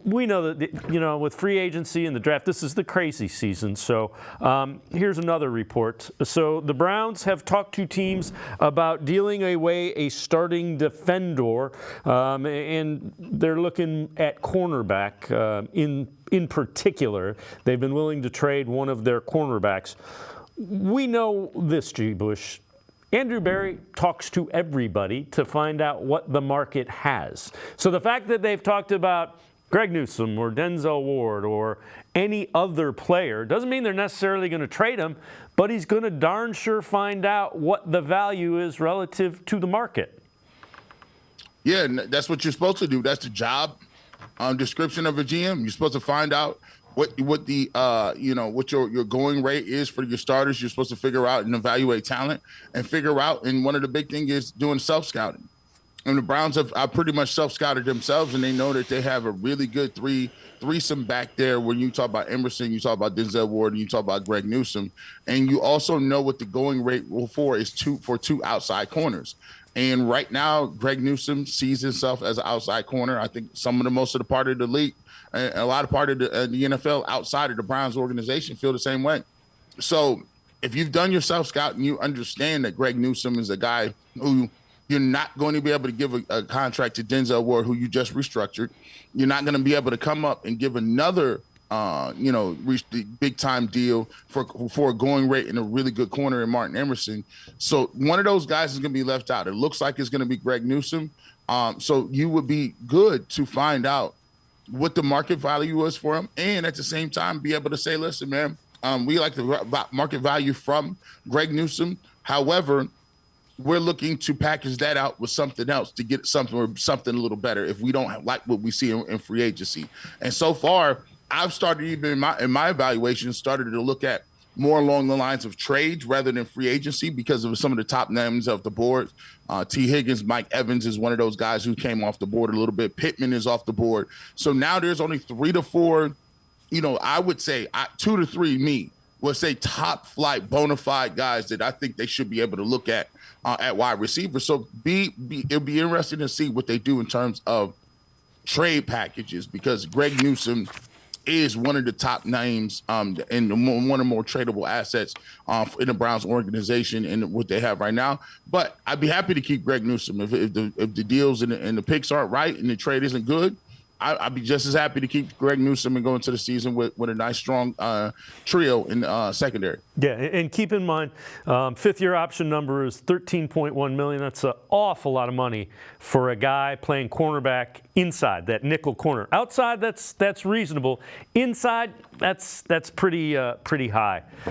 We know that, with free agency and the draft, this is the crazy season. So here's another report. So the Browns have talked to teams about dealing away a starting defender, and they're looking at cornerback in particular. They've been willing to trade one of their cornerbacks. We know this, G. Bush. Andrew Berry talks to everybody to find out what the market has. So the fact that they've talked about Greg Newsome or Denzel Ward or any other player doesn't mean they're necessarily going to trade him, but he's going to darn sure find out what the value is relative to the market. Yeah, that's what you're supposed to do. That's the job description of a GM. You're supposed to find out what the what your going rate is for your starters. You're supposed to figure out and evaluate talent and figure out. And one of the big things is doing self-scouting. And the Browns have pretty much self-scouted themselves, and they know that they have a really good threesome back there. When you talk about Emerson, you talk about Denzel Ward, and you talk about Greg Newsome, and you also know what the going rate for is for two outside corners. And right now, Greg Newsome sees himself as an outside corner. I think some of the part of the league, and a lot of part of the NFL outside of the Browns organization feel the same way. So if you've done your self-scout and you understand that Greg Newsome is a guy who you're not going to be able to give a contract to Denzel Ward, who you just restructured. You're not going to be able to come up and give another, big-time deal for a going rate and a really good corner in Martin Emerson. So one of those guys is going to be left out. It looks like it's going to be Greg Newsome. So you would be good to find out what the market value was for him, and at the same time be able to say, listen, man, we like the market value from Greg Newsome. However, we're looking to package that out with something else to get something a little better if we don't like what we see in free agency. And so far, I've started even in my evaluation, started to look at more along the lines of trades rather than free agency because of some of the top names of the board. T. Higgins, Mike Evans is one of those guys who came off the board a little bit. Pittman is off the board. So now there's only 3 to 4, I would say 2 to 3 would say top flight bona fide guys that I think they should be able to look at wide receiver. So it'll be interesting to see what they do in terms of trade packages because Greg Newsome is one of the top names and one of the more tradable assets in the Browns organization and what they have right now. But I'd be happy to keep Greg Newsome if the deals and the picks aren't right and the trade isn't good. I'd be just as happy to keep Greg Newsome and go into the season with a nice, strong trio in secondary. Yeah, and keep in mind, fifth-year option number is $13.1 million. That's an awful lot of money for a guy playing cornerback inside, that nickel corner. Outside, that's reasonable. Inside, that's pretty high.